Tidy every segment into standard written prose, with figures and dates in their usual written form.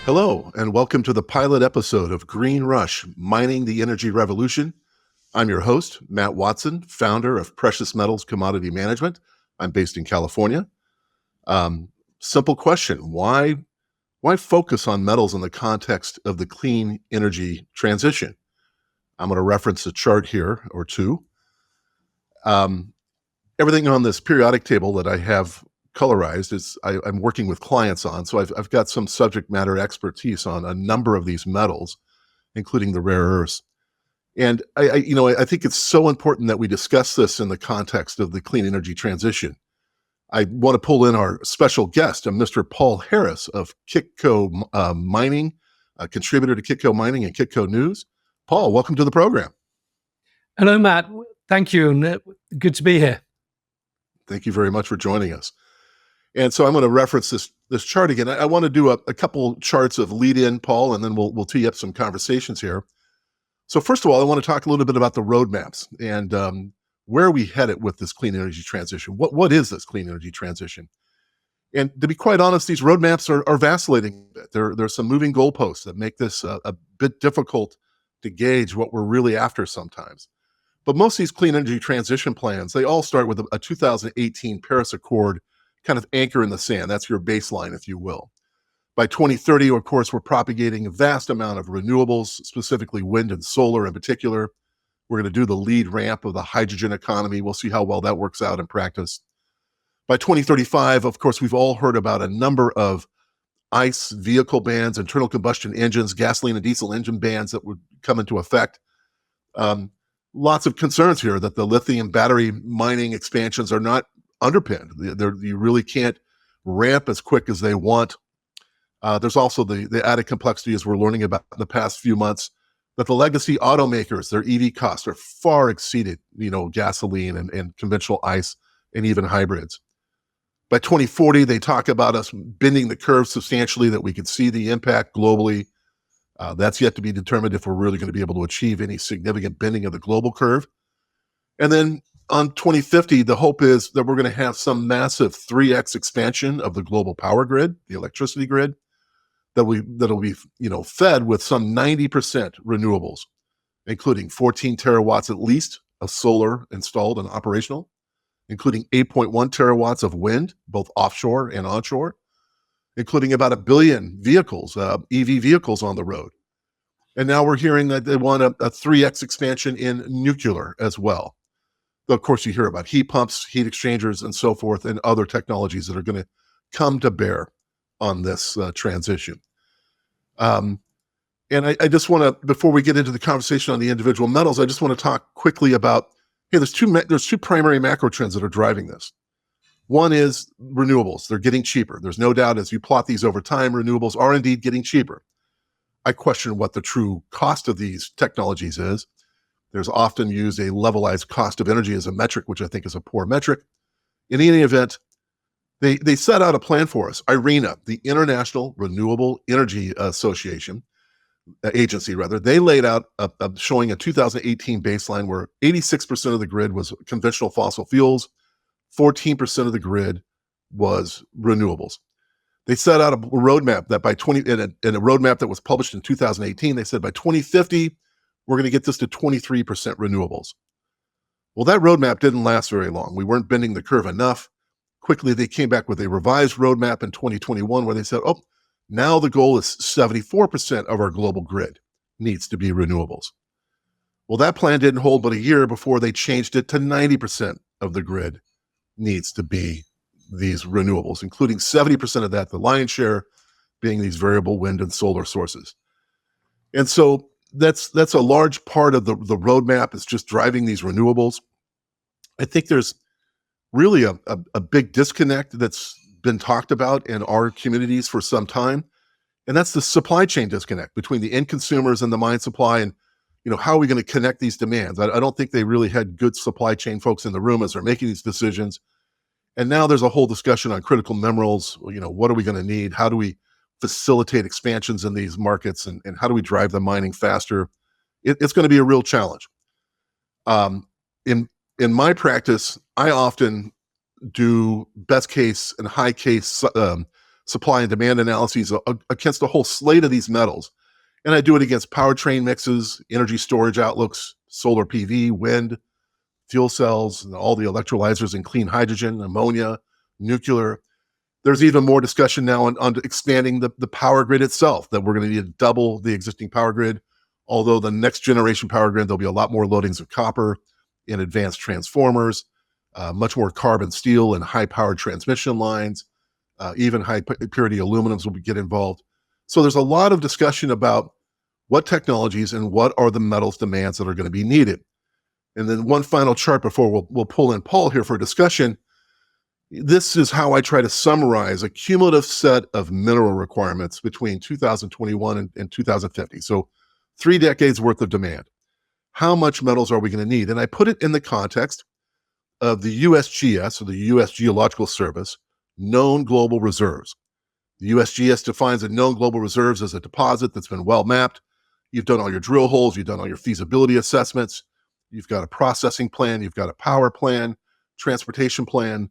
Hello, and welcome to the pilot episode of Green Rush, Mining the Energy Revolution. I'm your host, Matt Watson, founder of Precious Metals Commodity Management. I'm based in California. Simple question, why focus on metals in the context of the clean energy transition? I'm going to reference a chart here or two. Everything on this periodic table that I have colorized is I'm working with clients on, so I've got some subject matter expertise on a number of these metals, including the rare earths. And I think it's so important that we discuss this in the context of the clean energy transition. I want to pull in our special guest, Mr. Paul Harris of Kitco Mining, a contributor to Kitco Mining and Kitco News. Paul, welcome to the program. Hello, Matt. Thank you, and good to be here. Thank you very much for joining us. And so I'm going to reference this chart again. I want to do a couple charts of lead in, Paul, and then we'll tee up some conversations here. So first of all, I want to talk a little bit about the roadmaps and where are we headed with this clean energy transition. What is this clean energy transition? And to be quite honest, these roadmaps are vacillating a bit. There's some moving goalposts that make this a bit difficult to gauge what we're really after sometimes. But most of these clean energy transition plans, they all start with a 2018 Paris Accord kind of anchor in the sand. That's your baseline, if you will. By 2030, of course, we're propagating a vast amount of renewables, specifically wind and solar in particular. We're going to do the lead ramp of the hydrogen economy. We'll see how well that works out in practice. By 2035, of course, we've all heard about a number of ICE vehicle bans, internal combustion engines, gasoline and diesel engine bans that would come into effect. Lots of concerns here that the lithium battery mining expansions are not underpinned. You really can't ramp as quick as they want. There's also the added complexity, as we're learning about in the past few months, that the legacy automakers, their EV costs are far exceeded, gasoline and conventional ICE and even hybrids. By 2040, they talk about us bending the curve substantially, that we could see the impact globally. That's yet to be determined if we're really going to be able to achieve any significant bending of the global curve. And then on 2050, the hope is that we're going to have some massive 3x expansion of the global power grid, the electricity grid, that'll be fed with some 90% renewables, including 14 terawatts at least of solar installed and operational, including 8.1 terawatts of wind, both offshore and onshore, including about 1 billion vehicles, EV vehicles on the road. And now we're hearing that they want a 3x expansion in nuclear as well. Of course, you hear about heat pumps, heat exchangers, and so forth, and other technologies that are going to come to bear on this transition. And I just want to, before we get into the conversation on the individual metals, I just want to talk quickly about, there's two primary macro trends that are driving this. One is renewables. They're getting cheaper. There's no doubt, as you plot these over time, renewables are indeed getting cheaper. I question what the true cost of these technologies is. There's often used a levelized cost of energy as a metric, which I think is a poor metric. In any event, they set out a plan for us. IRENA, the International Renewable Energy Agency, they laid out showing a 2018 baseline where 86% of the grid was conventional fossil fuels, 14% of the grid was renewables. They set out a roadmap that in a roadmap that was published in 2018, they said by 2050, we're going to get this to 23% renewables. Well, that roadmap didn't last very long. We weren't bending the curve enough. Quickly, they came back with a revised roadmap in 2021 where they said, now the goal is 74% of our global grid needs to be renewables. Well, that plan didn't hold but a year before they changed it to 90% of the grid needs to be these renewables, including 70% of that, the lion's share, being these variable wind and solar sources. And so that's a large part of the roadmap, is just driving these renewables. I think there's really a big disconnect that's been talked about in our communities for some time, and that's the supply chain disconnect between the end consumers and the mine supply. And how are we going to connect these demands? I don't think they really had good supply chain folks in the room as they're making these decisions. And now there's a whole discussion on critical minerals. What are we going to need? How do we facilitate expansions in these markets, and how do we drive the mining faster? It's going to be a real challenge. In my practice, I often do best case and high case supply and demand analyses against a whole slate of these metals. And I do it against powertrain mixes, energy storage outlooks, solar PV, wind, fuel cells, and all the electrolyzers in clean hydrogen, ammonia, nuclear. There's even more discussion now on expanding the power grid itself, that we're going to need to double the existing power grid. Although the next generation power grid, there'll be a lot more loadings of copper in advanced transformers, much more carbon steel and high-powered transmission lines, even high-purity aluminums will get involved. So there's a lot of discussion about what technologies and what are the metals demands that are going to be needed. And then one final chart before we'll pull in Paul here for discussion. This is how I try to summarize a cumulative set of mineral requirements between 2021 and 2050. So 3 decades worth of demand. How much metals are we going to need? And I put it in the context of the USGS, or the U.S. Geological Service, known global reserves. The USGS defines a known global reserves as a deposit that's been well mapped. You've done all your drill holes, you've done all your feasibility assessments, you've got a processing plan, you've got a power plan, transportation plan,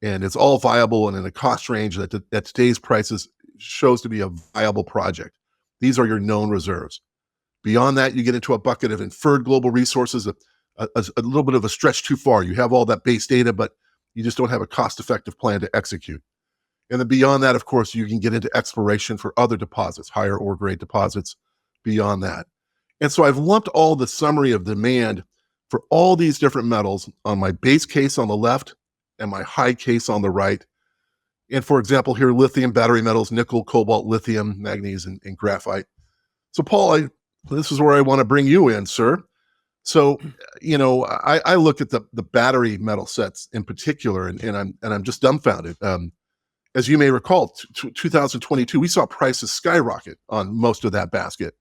and it's all viable and in a cost range that at today's prices shows to be a viable project. These are your known reserves. Beyond that, you get into a bucket of inferred global resources, a little bit of a stretch too far. You have all that base data, but you just don't have a cost-effective plan to execute. And then beyond that, of course, you can get into exploration for other deposits, higher ore grade deposits beyond that. And so I've lumped all the summary of demand for all these different metals on my base case on the left and my high case on the right. And for example, here, lithium, battery metals, nickel, cobalt, lithium, manganese, and graphite. So Paul, this is where I want to bring you in, sir. So, I look at the battery metal sets in particular, and I'm just dumbfounded. As you may recall, 2022, we saw prices skyrocket on most of that basket.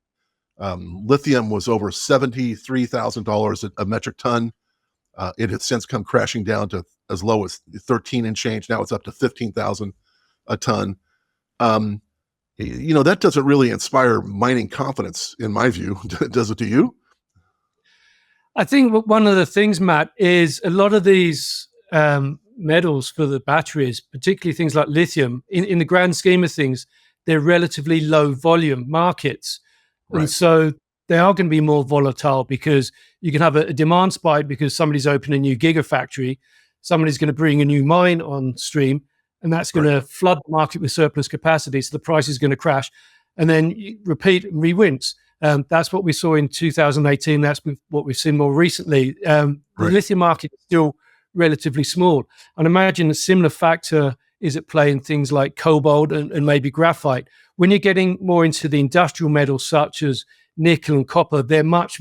Lithium was over $73,000 a metric ton. It has since come crashing down to as low as 13 and change. Now it's up to 15,000 a ton. That doesn't really inspire mining confidence, in my view. Does it to you? I think one of the things, Matt, is a lot of these metals for the batteries, particularly things like lithium, in the grand scheme of things, they're relatively low volume markets. Right. And so they are going to be more volatile because you can have a demand spike because somebody's opened a new gigafactory, somebody's going to bring a new mine on stream, and that's going to flood the market with surplus capacity. So the price is going to crash, and then you repeat and re-wince. That's what we saw in 2018. That's what we've seen more recently. The lithium market is still relatively small. And imagine a similar factor is at play in things like cobalt and maybe graphite. When you're getting more into the industrial metals such as nickel and copper, they're much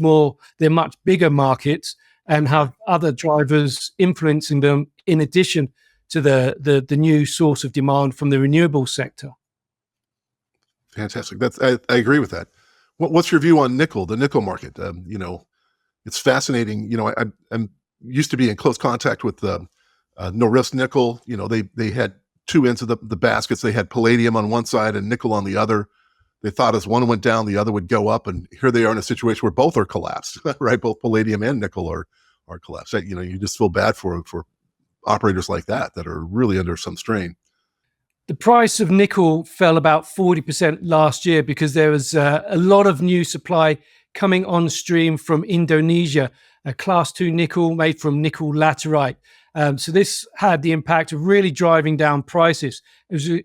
bigger markets and have other drivers influencing them in addition to the new source of demand from the renewable sector. Fantastic. I agree with that. What's your view on nickel, the nickel market? It's fascinating. I'm used to be in close contact with Norilsk Nickel. They had two ends of the baskets. They had palladium on one side and nickel on the other. They thought as one went down, the other would go up. And here they are in a situation where both are collapsed, right? Both palladium and nickel are collapsed. You just feel bad for operators like that are really under some strain. The price of nickel fell about 40% last year because there was a lot of new supply coming on stream from Indonesia, a class 2 nickel made from nickel laterite. So this had the impact of really driving down prices.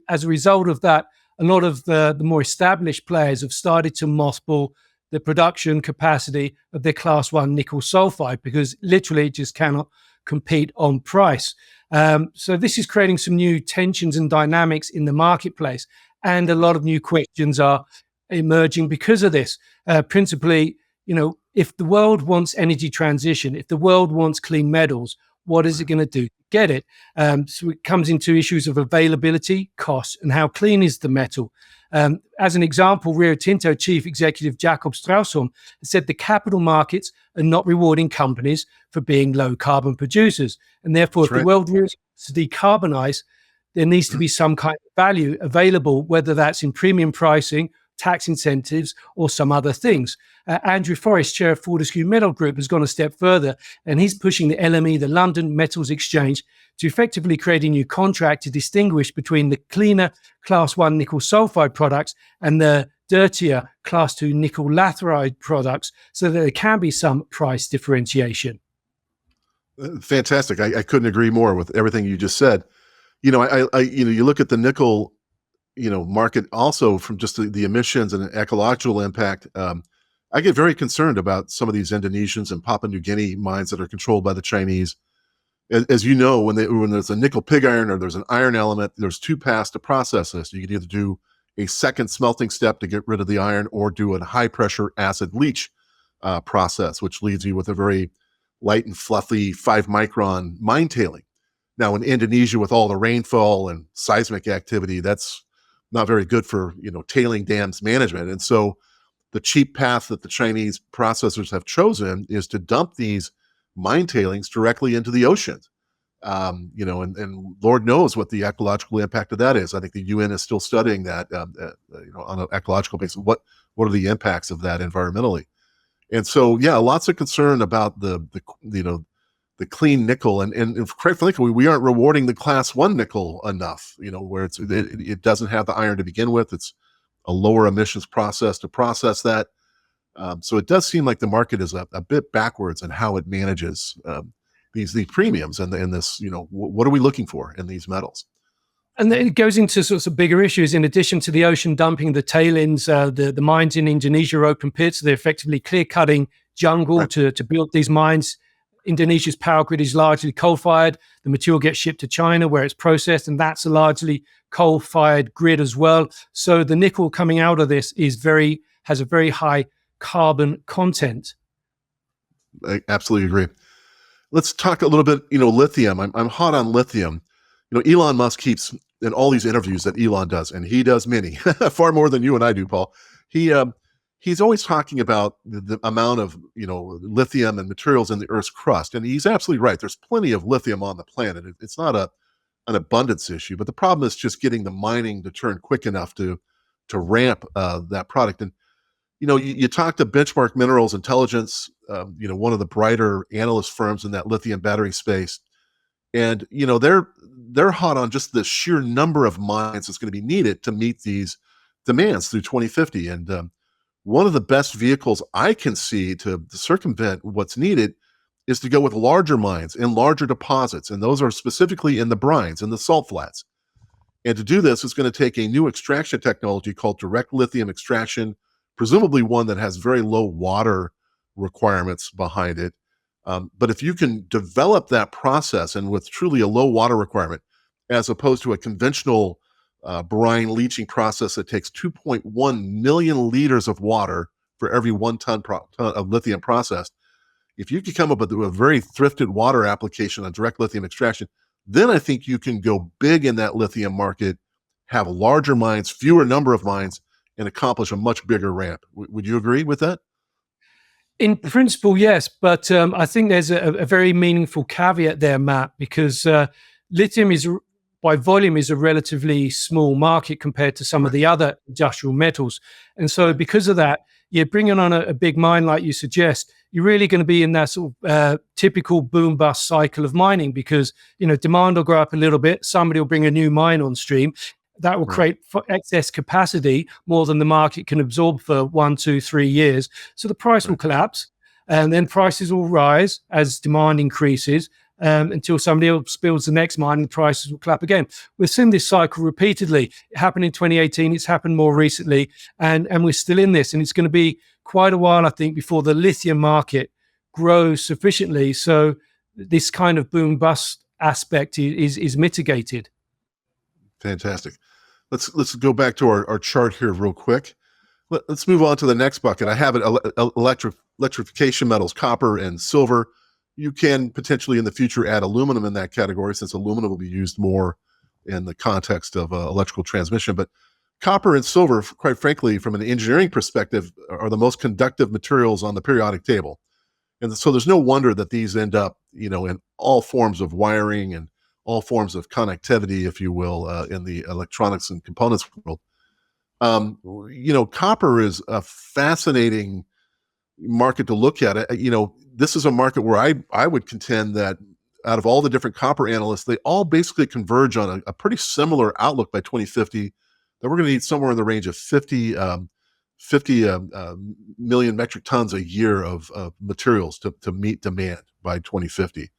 As a result of that, a lot of the more established players have started to mothball the production capacity of their class 1 nickel sulfide because literally it just cannot compete on price. So this is creating some new tensions and dynamics in the marketplace, and a lot of new questions are emerging because of this. Principally, if the world wants energy transition, if the world wants clean metals, what is it going to do to get it? So it comes into issues of availability, cost, and how clean is the metal. As an example, Rio Tinto Chief Executive Jacob Straussholm said the capital markets are not rewarding companies for being low carbon producers. And therefore, if the world really wants to decarbonize, there needs to be some kind of value available, whether that's in premium pricing tax incentives, or some other things. Andrew Forrest, chair of Fortescue Metal Group, has gone a step further, and he's pushing the LME, the London Metals Exchange, to effectively create a new contract to distinguish between the cleaner Class 1 nickel sulfide products and the dirtier Class 2 nickel laterite products, so that there can be some price differentiation. Fantastic. I couldn't agree more with everything you just said. You look at the nickel, market also from just the emissions and ecological impact. I get very concerned about some of these Indonesians and Papua New Guinea mines that are controlled by the Chinese. As you know, when there's a nickel pig iron or there's an iron element, there's two paths to process this. You can either do a second smelting step to get rid of the iron, or do a high pressure acid leach process, which leaves you with a very light and fluffy 5-micron mine tailing. Now, in Indonesia, with all the rainfall and seismic activity, that's not very good for tailing dams management. And so, the cheap path that the Chinese processors have chosen is to dump these mine tailings directly into the oceans. And Lord knows what the ecological impact of that is. I think the UN is still studying that, on an ecological basis. What are the impacts of that environmentally? And so, lots of concern about the clean nickel, and quite frankly, we aren't rewarding the Class 1 nickel enough. Where it doesn't have the iron to begin with. It's a lower emissions process to process that. So it does seem like the market is a bit backwards in how it manages these premiums and this. What are we looking for in these metals? And then it goes into sorts of bigger issues. In addition to the ocean dumping the tailings, the mines in Indonesia are open pits. They're effectively clear-cutting jungle to build these mines. Indonesia's power grid is largely coal-fired. The material gets shipped to China where it's processed, and that's a largely coal-fired grid as well. So the nickel coming out of this has a very high carbon content. I absolutely agree. Let's talk a little bit, lithium. I'm hot on lithium. Elon Musk keeps, in all these interviews that Elon does, and he does many, far more than you and I do, Paul. He's always talking about the amount of, lithium and materials in the Earth's crust. And he's absolutely right. There's plenty of lithium on the planet. It's not an abundance issue, but the problem is just getting the mining to turn quick enough to ramp that product. And, you talk to Benchmark Minerals Intelligence, one of the brighter analyst firms in that lithium battery space. And, they're hot on just the sheer number of mines that's going to be needed to meet these demands through 2050. And one of the best vehicles I can see to circumvent what's needed is to go with larger mines and larger deposits. And those are specifically in the brines and the salt flats. And to do this, it's going to take a new extraction technology called direct lithium extraction, presumably one that has very low water requirements behind it. But if you can develop that process and with truly a low water requirement, as opposed to a conventional brine leaching process that takes 2.1 million liters of water for every 1 ton of lithium processed, if you can come up with a very thrifted water application on direct lithium extraction, then I think you can go big in that lithium market, have larger mines, fewer number of mines, and accomplish a much bigger ramp. Would you agree with that? In principle, yes, but I think there's a very meaningful caveat there, Matt, because lithium by volume is a relatively small market compared to some of the other industrial metals. And so because of that, you're bringing on a big mine like you suggest, you're really going to be in that sort of typical boom-bust cycle of mining because, demand will grow up a little bit, somebody will bring a new mine on stream, that will create excess capacity more than the market can absorb for 1, 2, 3 years. So the price will collapse and then prices will rise as demand increases until somebody else builds the next mine and the prices will collapse again. We've seen this cycle repeatedly. It happened in 2018. It's happened more recently and we're still in this. And it's going to be quite a while, I think, before the lithium market grows sufficiently. So this kind of boom-bust aspect is mitigated. Fantastic. Let's go back to our chart here real quick. Let's move on to the next bucket. I have it electrification metals, copper and silver. You can potentially in the future add aluminum in that category since aluminum will be used more in the context of electrical transmission. But copper and silver, quite frankly, from an engineering perspective, are the most conductive materials on the periodic table. And so there's no wonder that these end up, in all forms of wiring and all forms of connectivity, if you will, in the electronics and components world. Copper is a fascinating market to look at. This is a market where I would contend that out of all the different copper analysts, they all basically converge on a pretty similar outlook by 2050, that we're going to need somewhere in the range of 50 million metric tons a year of materials to meet demand by 2050.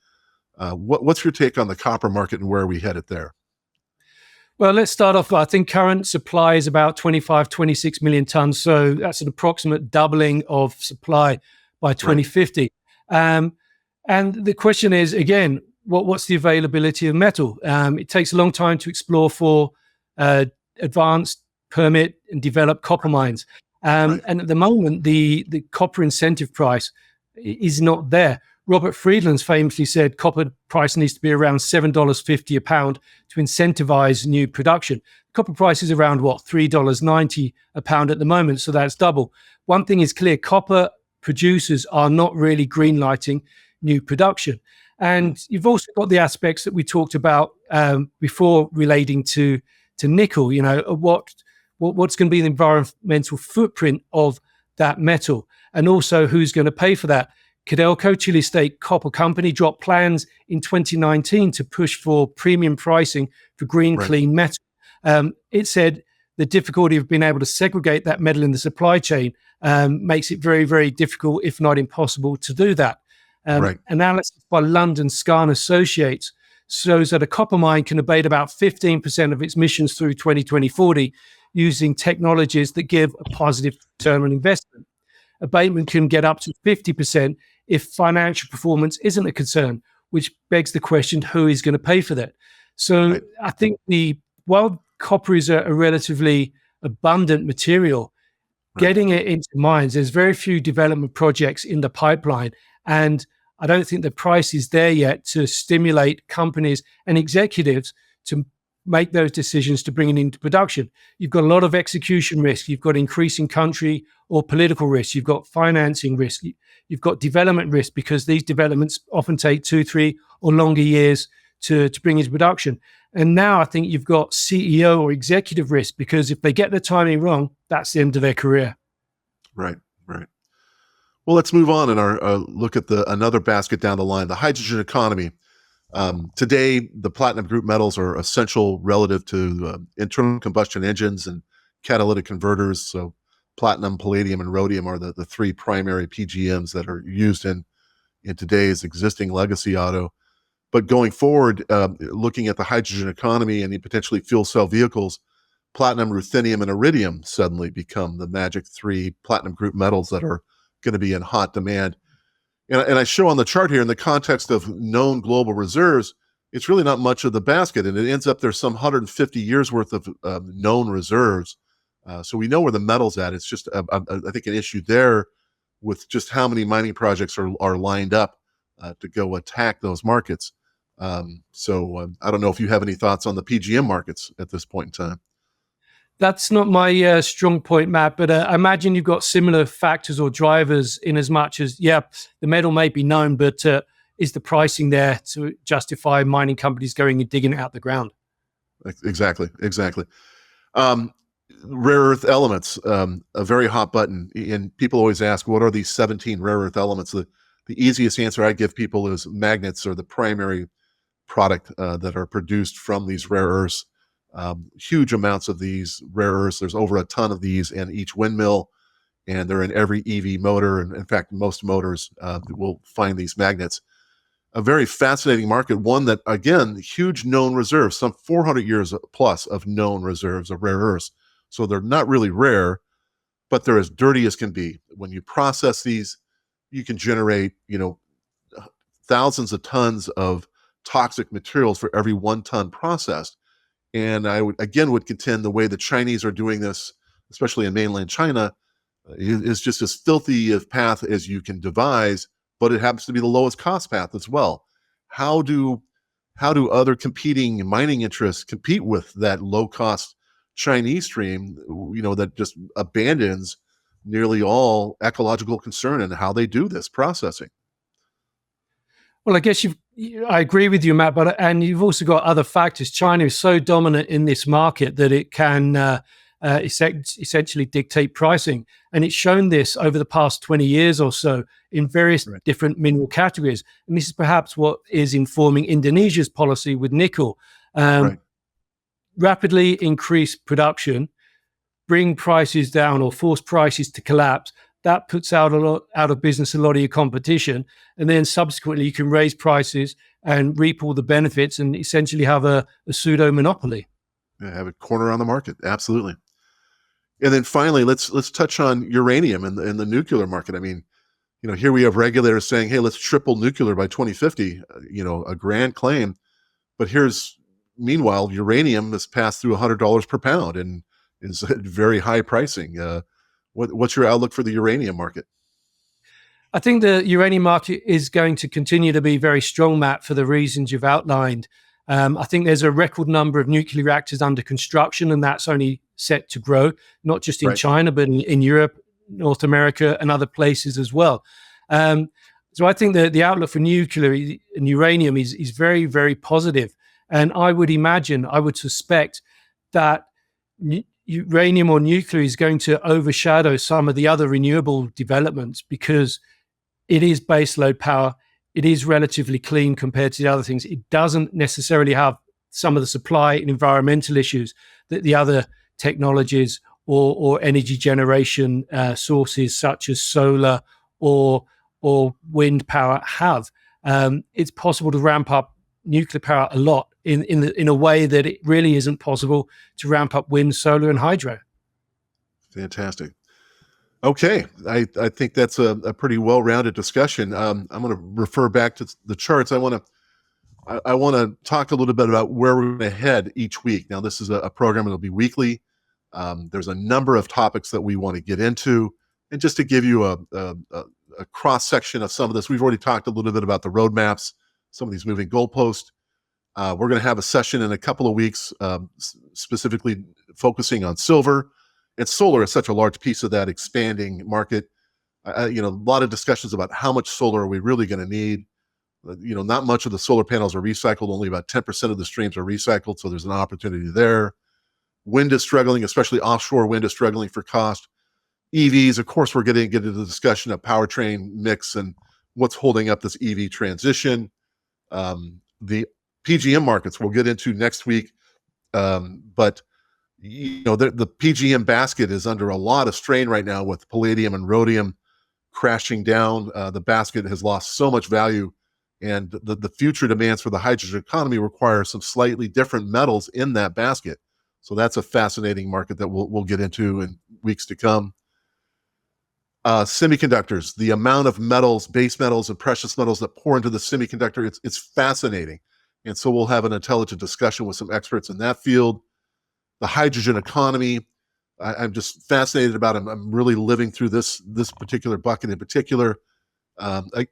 What's your take on the copper market and where are we headed there? Well, let's start off. I think current supply is about 25, 26 million tons. So that's an approximate doubling of supply by 2050. Right. And the question is, again, what's the availability of metal? It takes a long time to explore for advanced, permit, and develop copper mines. And at the moment, the copper incentive price is not there. Robert Friedland's famously said copper price needs to be around $7.50 a pound to incentivize new production. Copper price is around, $3.90 a pound at the moment, so that's double. One thing is clear, copper producers are not really greenlighting new production. And you've also got the aspects that we talked about before relating to nickel, what's going to be the environmental footprint of that metal, and also who's going to pay for that. Codelco, Chile State Copper Company, dropped plans in 2019 to push for premium pricing for green, clean metal. It said the difficulty of being able to segregate that metal in the supply chain makes it very, very difficult, if not impossible, to do that. Analysis by London Scarn Associates shows that a copper mine can abate about 15% of its emissions through 2040 using technologies that give a positive return on investment. Abatement can get up to 50% if financial performance isn't a concern, which begs the question, who is going to pay for that? So I think while copper is a relatively abundant material, getting it into mines, there's very few development projects in the pipeline. And I don't think the price is there yet to stimulate companies and executives to make those decisions to bring it into production. You've got a lot of execution risk. You've got increasing country or political risk. You've got financing risk. You've got development risk, because these developments often take 2, 3 or longer years to bring into production. And now I think you've got CEO or executive risk, because if they get the timing wrong, that's the end of their career. Right. Well, let's move on and look at another basket down the line, the hydrogen economy. Today, the platinum group metals are essential relative to internal combustion engines and catalytic converters. So platinum, palladium, and rhodium are the three primary PGMs that are used in today's existing legacy auto. But going forward, looking at the hydrogen economy and potentially fuel cell vehicles, platinum, ruthenium, and iridium suddenly become the magic three platinum group metals that are going to be in hot demand. And I show on the chart here, in the context of known global reserves, it's really not much of the basket, and it ends up there's some 150 years worth of known reserves. So we know where the metal's at. It's just, I think, an issue there with just how many mining projects are lined up to go attack those markets. So I don't know if you have any thoughts on the PGM markets at this point in time. That's not my strong point, Matt, but I imagine you've got similar factors or drivers, in as much as, the metal may be known, but is the pricing there to justify mining companies going and digging it out the ground? Exactly. Rare earth elements, a very hot button. And people always ask, what are these 17 rare earth elements? The easiest answer I give people is magnets are the primary product that are produced from these rare earths. Huge amounts of these rare earths. There's over a ton of these in each windmill, and they're in every EV motor. And in fact, most motors will find these magnets. A very fascinating market, one that, again, huge known reserves, some 400 years plus of known reserves of rare earths. So they're not really rare, but they're as dirty as can be. When you process these, you can generate, thousands of tons of toxic materials for every 1 ton processed. And I would contend the way the Chinese are doing this, especially in mainland China, is just as filthy a path as you can devise, but it happens to be the lowest cost path as well. How do other competing mining interests compete with that low cost Chinese stream, that just abandons nearly all ecological concern in how they do this processing? Well, I guess I agree with you, Matt, and you've also got other factors. China is so dominant in this market that it can essentially dictate pricing. And it's shown this over the past 20 years or so in various different mineral categories. And this is perhaps what is informing Indonesia's policy with nickel. Rapidly increase production, bring prices down or force prices to collapse. That puts out of business a lot of your competition. And then subsequently you can raise prices and reap all the benefits and essentially have a pseudo monopoly. Yeah, have a corner on the market. Absolutely. And then finally, let's touch on uranium and the nuclear market. I mean, here we have regulators saying, hey, let's triple nuclear by 2050, a grand claim. But meanwhile, uranium has passed through $100 per pound and is at very high pricing. What's your outlook for the uranium market? I think the uranium market is going to continue to be very strong, Matt, for the reasons you've outlined. I think there's a record number of nuclear reactors under construction, and that's only set to grow, not just in China, but in Europe, North America, and other places as well. So I think the outlook for nuclear and uranium is very, very positive. And I would suspect that uranium or nuclear is going to overshadow some of the other renewable developments because it is baseload power. It is relatively clean compared to the other things. It doesn't necessarily have some of the supply and environmental issues that the other technologies or energy generation sources such as solar or wind power have. It's possible to ramp up nuclear power a lot in a way that it really isn't possible to ramp up wind, solar, and hydro. Fantastic. Okay, I think that's a pretty well-rounded discussion. I'm going to refer back to the charts. I want to talk a little bit about where we're going to head each week. Now, this is a program that'll be weekly. There's a number of topics that we want to get into, and just to give you a cross section of some of this, we've already talked a little bit about the roadmaps, some of these moving goalposts. We're going to have a session in a couple of weeks, specifically focusing on silver. And solar is such a large piece of that expanding market. A lot of discussions about how much solar are we really going to need. Not much of the solar panels are recycled. Only about 10% of the streams are recycled. So there's an opportunity there. Wind is struggling, especially offshore wind is struggling for cost. EVs, of course, we're getting into the discussion of powertrain mix and what's holding up this EV transition. The PGM markets we'll get into next week. But the PGM basket is under a lot of strain right now with palladium and rhodium crashing down. The basket has lost so much value, and the future demands for the hydrogen economy require some slightly different metals in that basket. So that's a fascinating market that we'll get into in weeks to come. Semiconductors, the amount of metals, base metals, and precious metals that pour into the semiconductor, it's fascinating. And so we'll have an intelligent discussion with some experts in that field. The hydrogen economy, I'm just fascinated about it. I'm really living through this particular bucket in particular.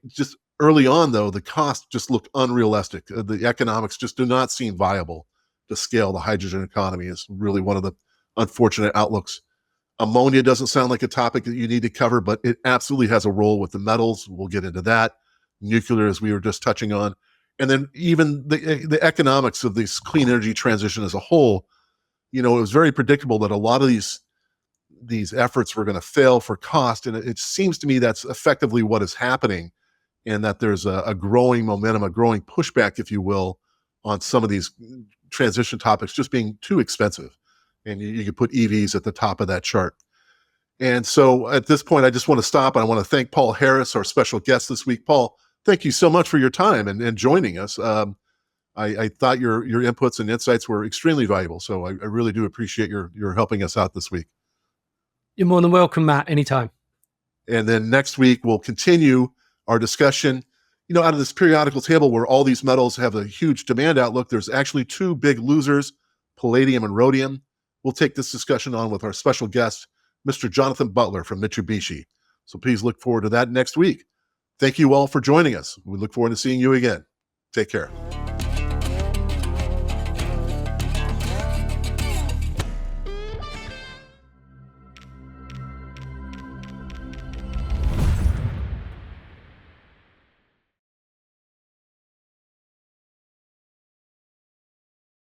Just early on, though, the cost just looked unrealistic. The economics just do not seem viable to scale the hydrogen economy is really one of the unfortunate outlooks. Ammonia doesn't sound like a topic that you need to cover, but it absolutely has a role with the metals. We'll get into that. Nuclear, as we were just touching on. And then even the economics of this clean energy transition as a whole, it was very predictable that a lot of these efforts were going to fail for cost. And it seems to me that's effectively what is happening, and that there's a growing momentum, a growing pushback, if you will, on some of these transition topics just being too expensive. And you could put EVs at the top of that chart. And so at this point, I just want to stop. And I want to thank Paul Harris, our special guest this week. Paul, thank you so much for your time and joining us. I thought your inputs and insights were extremely valuable. So I really do appreciate your helping us out this week. You're more than welcome, Matt, anytime. And then next week, we'll continue our discussion. Out of this periodical table where all these metals have a huge demand outlook, there's actually two big losers, palladium and rhodium. We'll take this discussion on with our special guest, Mr. Jonathan Butler from Mitsubishi. So please look forward to that next week. Thank you all for joining us. We look forward to seeing you again. Take care.